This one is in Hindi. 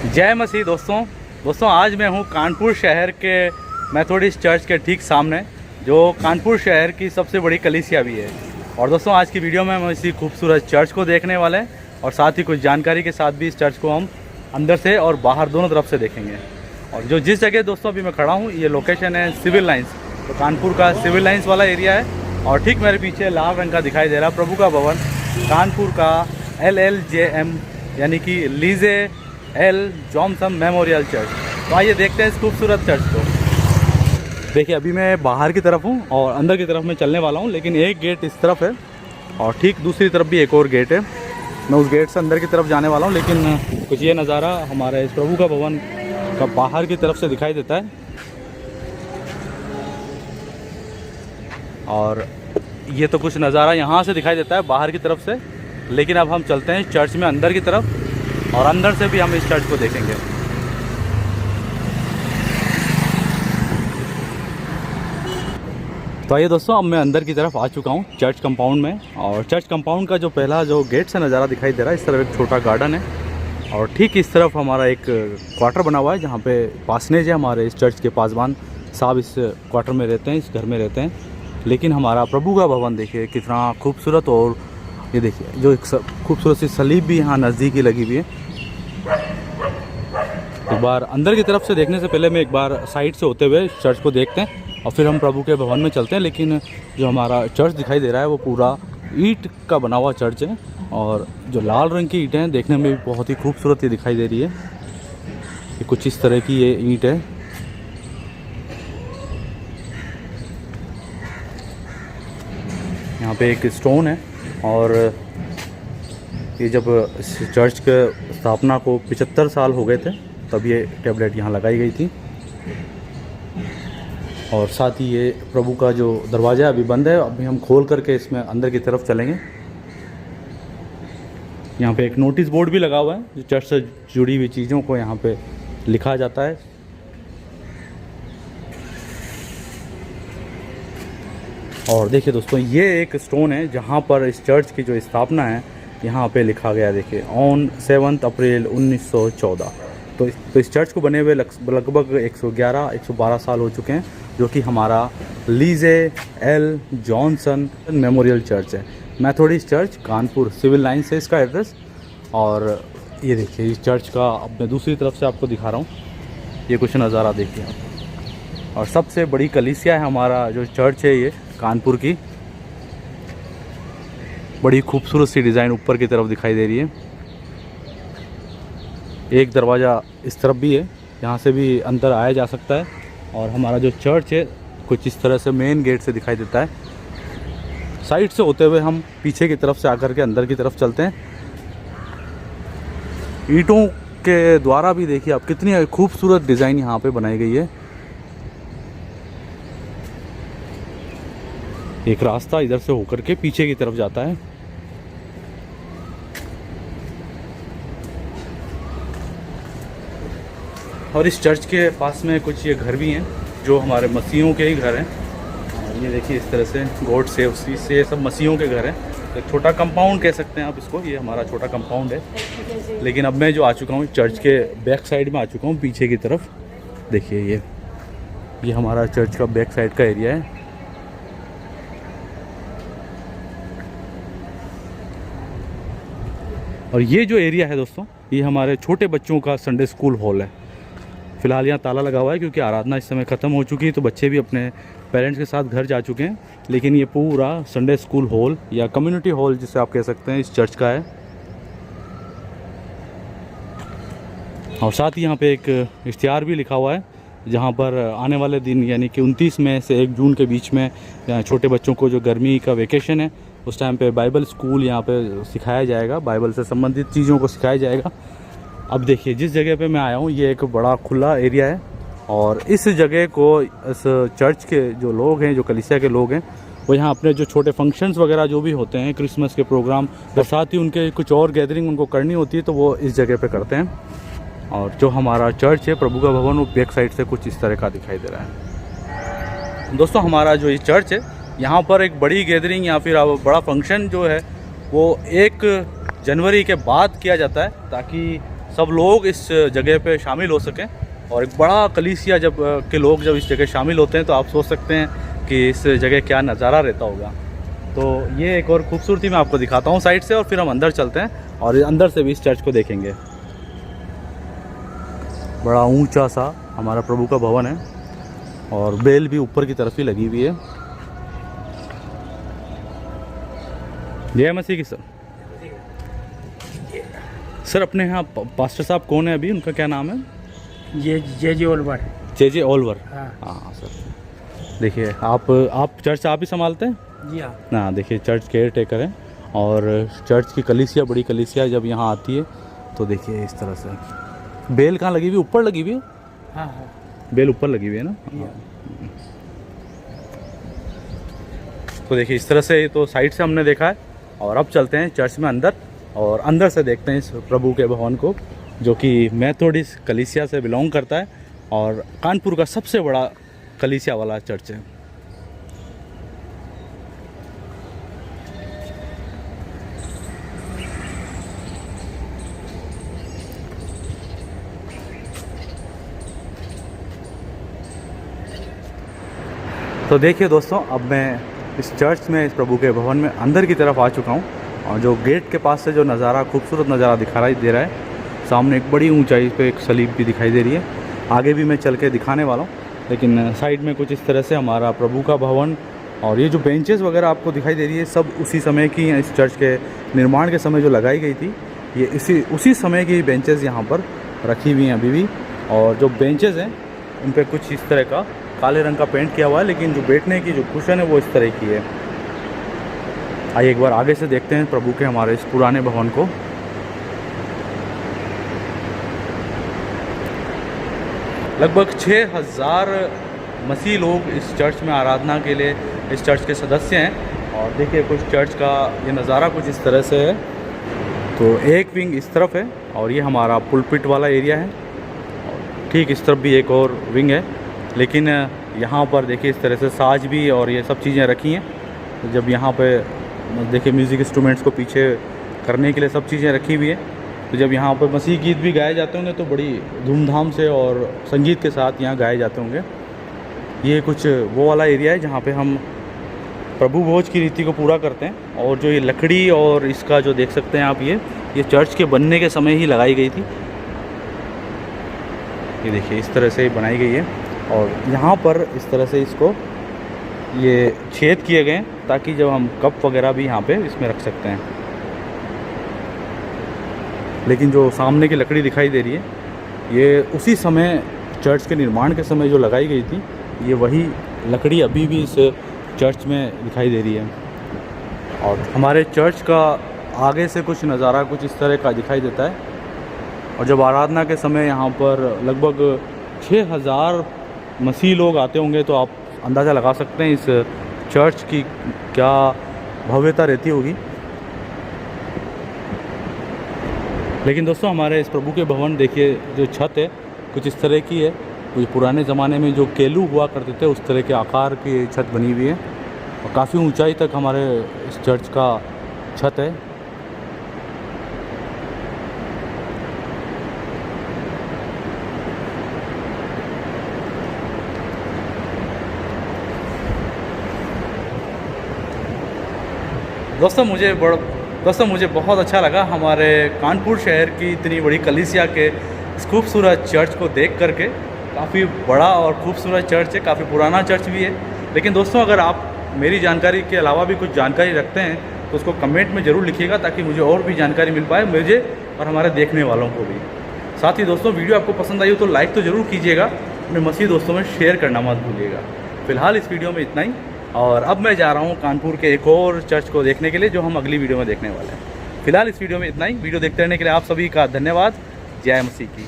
जय मसीह दोस्तों आज मैं हूँ कानपुर शहर के मेथोडिस्ट चर्च के ठीक सामने, जो कानपुर शहर की सबसे बड़ी कलीसिया भी है। और दोस्तों आज की वीडियो में हम इसी खूबसूरत चर्च को देखने वाले हैं और साथ ही कुछ जानकारी के साथ भी इस चर्च को हम अंदर से और बाहर दोनों तरफ से देखेंगे। और जो जिस जगह दोस्तों अभी मैं खड़ा हूँ ये लोकेशन है सिविल लाइंस, तो कानपुर का सिविल लाइंस वाला एरिया है। और ठीक मेरे पीछे लाल रंग का दिखाई दे रहा प्रभु का भवन, कानपुर का LLJM यानी कि लीजे एल जॉनसन मेमोरियल चर्च। तो आइए देखते हैं इस खूबसूरत चर्च को। देखिए अभी मैं बाहर की तरफ हूँ और अंदर की तरफ मैं चलने वाला हूँ, लेकिन एक गेट इस तरफ है और ठीक दूसरी तरफ भी एक और गेट है। मैं उस गेट से अंदर की तरफ जाने वाला हूँ, लेकिन कुछ ये नज़ारा हमारे इस प्रभु का भवन का बाहर की तरफ से दिखाई देता है। और ये तो कुछ नज़ारा यहाँ से दिखाई देता है बाहर की तरफ से, लेकिन अब हम चलते हैं चर्च में अंदर की तरफ और अंदर से भी हम इस चर्च को देखेंगे। तो आइए दोस्तों अब मैं अंदर की तरफ आ चुका हूँ चर्च कंपाउंड में। और चर्च कंपाउंड का जो पहला जो गेट से नज़ारा दिखाई दे रहा है, इस तरफ एक छोटा गार्डन है और ठीक इस तरफ हमारा एक क्वार्टर बना हुआ है जहाँ पे पासनेज है। हमारे इस चर्च के पासवान साहब इस क्वार्टर में रहते हैं, इस घर में रहते हैं। लेकिन हमारा प्रभु का भवन देखिए कितना खूबसूरत, और ये देखिए जो एक खूबसूरत सी सलीब भी यहाँ नज़दीक ही लगी हुई है। एक बार अंदर की तरफ से देखने से पहले मैं एक बार साइड से होते हुए चर्च को देखते हैं और फिर हम प्रभु के भवन में चलते हैं। लेकिन जो हमारा चर्च दिखाई दे रहा है वो पूरा ईंट का बना हुआ चर्च है और जो लाल रंग की ईंटें हैं देखने में भी बहुत ही खूबसूरत ये दिखाई दे रही है। ये कुछ इस तरह की ये ईंट है। यहाँ पे एक स्टोन है और ये जब चर्च के स्थापना को 75 साल हो गए थे तब ये टैबलेट यहाँ लगाई गई थी। और साथ ही ये प्रभु का जो दरवाज़ा अभी बंद है, अभी हम खोल करके इसमें अंदर की तरफ चलेंगे। यहाँ पे एक नोटिस बोर्ड भी लगा हुआ है जो चर्च से जुड़ी हुई चीज़ों को यहाँ पे लिखा जाता है। और देखिए दोस्तों ये एक स्टोन है जहाँ पर इस चर्च की जो स्थापना है यहाँ पे लिखा गया, देखिए ऑन 7 अप्रैल 1914। तो इस चर्च को बने हुए लगभग 112 साल हो चुके हैं, जो कि हमारा Lizzie L Johnson Memorial Church है। Methodist Church Kanpur Civil Line से इसका एड्रेस। और ये देखिए इस चर्च का अब मैं दूसरी तरफ से आपको दिखा रहा हूँ, ये कुछ नज़ारा देखिए आप। और सबसे बड़ी कलीसिया है हमारा जो चर्च है ये कानपुर की, बड़ी खूबसूरत सी डिज़ाइन ऊपर की तरफ दिखाई दे रही है। एक दरवाज़ा इस तरफ भी है, यहाँ से भी अंदर आया za सकता है। और हमारा जो चर्च है कुछ इस तरह से मेन गेट से दिखाई देता है। साइड से होते हुए हम पीछे की तरफ से आकर के अंदर की तरफ चलते हैं। ईंटों के द्वारा भी देखिए आप कितनी खूबसूरत डिज़ाइन यहाँ पे बनाई गई है। एक रास्ता इधर से होकर के पीछे की तरफ जाता है। और इस चर्च के पास में कुछ ये घर भी हैं जो हमारे मसीहों के ही घर हैं। और ये देखिए इस तरह से गॉड सेव से ये सब मसीहों के घर हैं। एक छोटा कंपाउंड कह सकते हैं आप इसको, ये हमारा छोटा कंपाउंड है। लेकिन अब मैं जो आ चुका हूँ चर्च के बैक साइड में आ चुका हूँ पीछे की तरफ। देखिए ये हमारा चर्च का बैक साइड का एरिया है। और ये जो एरिया है दोस्तों ये हमारे छोटे बच्चों का संडे स्कूल हॉल है। फ़िलहाल यहाँ ताला लगा हुआ है क्योंकि आराधना इस समय ख़त्म हो चुकी है, तो बच्चे भी अपने पेरेंट्स के साथ घर जा चुके हैं। लेकिन ये पूरा संडे स्कूल हॉल या कम्युनिटी हॉल जिसे आप कह सकते हैं इस चर्च का है। और साथ ही यहाँ पे एक इश्तिहार भी लिखा हुआ है जहाँ पर आने वाले दिन यानी कि 29 मई से 1 जून के बीच में छोटे बच्चों को जो गर्मी का वेकेशन है उस टाइम पे बाइबल स्कूल यहाँ पे सिखाया जाएगा, बाइबल से संबंधित चीज़ों को सिखाया जाएगा। अब देखिए जिस जगह पे मैं आया हूँ ये एक बड़ा खुला एरिया है और इस जगह को इस चर्च के जो लोग हैं, जो कलीसिया के लोग हैं, वो यहाँ अपने जो छोटे फंक्शंस वगैरह जो भी होते हैं, क्रिसमस के प्रोग्राम और साथ ही उनके कुछ और गैदरिंग उनको करनी होती है तो वो इस जगह पे करते हैं। और जो हमारा चर्च है प्रभु का भवन वो बैक साइड से कुछ इस तरह का दिखाई दे रहा है। दोस्तों हमारा जो ये चर्च है यहाँ पर एक बड़ी गैदरिंग या फिर बड़ा फंक्शन जो है वो 1 जनवरी के बाद किया जाता है, ताकि सब लोग इस जगह पे शामिल हो सकें। और एक बड़ा कलीसिया जब के लोग जब इस जगह शामिल होते हैं तो आप सोच सकते हैं कि इस जगह क्या नज़ारा रहता होगा। तो ये एक और खूबसूरती मैं आपको दिखाता हूँ साइड से, और फिर हम अंदर चलते हैं और अंदर से भी इस चर्च को देखेंगे। बड़ा ऊंचा सा हमारा प्रभु का भवन है और बेल भी ऊपर की तरफ ही लगी हुई है। जय मसीह की सर अपने यहाँ पास्टर साहब कौन है अभी, उनका क्या नाम है? जे ओलवर। जे ओलवर। हाँ हाँ सर, देखिए आप चर्च आप ही संभालते हैं? जी हाँ। ना देखिए चर्च केयर टेकर है और चर्च की कलीसिया, बड़ी कलीसिया जब यहाँ आती है तो देखिए इस तरह से बेल कहाँ लगी हुई, ऊपर लगी हुई है? हाँ हाँ, बेल ऊपर लगी हुई है ना। तो देखिए इस तरह से तो साइड से हमने देखा है, और अब चलते हैं चर्च में अंदर और अंदर से देखते हैं इस प्रभु के भवन को, जो कि मेथोडिस्ट कलीसिया से बिलोंग करता है और कानपुर का सबसे बड़ा कलीसिया वाला चर्च है। तो देखिए दोस्तों, अब मैं इस चर्च में, इस प्रभु के भवन में अंदर की तरफ आ चुका हूँ, और जो गेट के पास से जो नज़ारा, खूबसूरत नज़ारा दिखाई दे रहा है, सामने एक बड़ी ऊंचाई पे एक सलीब भी दिखाई दे रही है। आगे भी मैं चल के दिखाने वाला हूँ, लेकिन साइड में कुछ इस तरह से हमारा प्रभु का भवन, और ये जो बेंचेस वगैरह आपको दिखाई दे रही है सब उसी समय की हैं। इस चर्च के निर्माण के समय जो लगाई गई थी, ये उसी समय की बेंचेस यहाँ पर रखी हुई हैं अभी भी। और जो बेंचेस हैं उन पर कुछ इस तरह का काले रंग का पेंट किया हुआ है, लेकिन जो बैठने की जो कुशन है वो इस तरह की है। आइए एक बार आगे से देखते हैं प्रभु के हमारे इस पुराने भवन को। लगभग 6000 मसीह लोग इस चर्च में आराधना के लिए इस चर्च के सदस्य हैं। और देखिए कुछ चर्च का ये नज़ारा कुछ इस तरह से है। तो एक विंग इस तरफ है और ये हमारा पुलपिट वाला एरिया है, और ठीक इस तरफ भी एक और विंग है। लेकिन यहाँ पर देखिए इस तरह से साज भी और ये सब चीज़ें रखी हैं। तो जब यहाँ पे देखिए म्यूज़िक इंस्ट्रूमेंट्स को पीछे करने के लिए सब चीज़ें रखी हुई है। तो जब यहाँ पर मसीह गीत भी गाए जाते होंगे तो बड़ी धूमधाम से और संगीत के साथ यहाँ गाए जाते होंगे। ये कुछ वो वाला एरिया है जहाँ पे हम प्रभु भोज की रीति को पूरा करते हैं। और जो ये लकड़ी और इसका जो देख सकते हैं आप, ये चर्च के बनने के समय ही लगाई गई थी। ये देखिए इस तरह से बनाई गई है, और यहाँ पर इस तरह से इसको ये छेद किए गए हैं ताकि जब हम कप वगैरह भी यहाँ पे इसमें रख सकते हैं। लेकिन जो सामने की लकड़ी दिखाई दे रही है, ये उसी समय चर्च के निर्माण के समय जो लगाई गई थी, ये वही लकड़ी अभी भी इस चर्च में दिखाई दे रही है। और हमारे चर्च का आगे से कुछ नज़ारा कुछ इस तरह का दिखाई देता है। और जब आराधना के समय यहाँ पर लगभग 6000 मसीह लोग आते होंगे, तो आप अंदाज़ा लगा सकते हैं इस चर्च की क्या भव्यता रहती होगी। लेकिन दोस्तों हमारे इस प्रभु के भवन देखिए, जो छत है कुछ इस तरह की है। कुछ पुराने ज़माने में जो केलू हुआ करते थे उस तरह के आकार की छत बनी हुई है, और काफ़ी ऊंचाई तक हमारे इस चर्च का छत है। दोस्तों मुझे बहुत अच्छा लगा हमारे कानपुर शहर की इतनी बड़ी कलीसिया के इस खूबसूरत चर्च को देख करके। काफ़ी बड़ा और खूबसूरत चर्च है, काफ़ी पुराना चर्च भी है। लेकिन दोस्तों अगर आप मेरी जानकारी के अलावा भी कुछ जानकारी रखते हैं तो उसको कमेंट में ज़रूर लिखिएगा, ताकि मुझे और भी जानकारी मिल पाए, मुझे और हमारे देखने वालों को भी। साथ ही दोस्तों वीडियो आपको पसंद आई हो तो लाइक तो ज़रूर कीजिएगा, अपने मसीह दोस्तों में शेयर करना मत भूलिएगा। फ़िलहाल इस वीडियो में इतना ही, और अब मैं जा रहा हूँ कानपुर के एक और चर्च को देखने के लिए, जो हम अगली वीडियो में देखने वाले हैं। फिलहाल इस वीडियो में इतना ही। वीडियो देखते रहने के लिए आप सभी का धन्यवाद। जय मसीह की।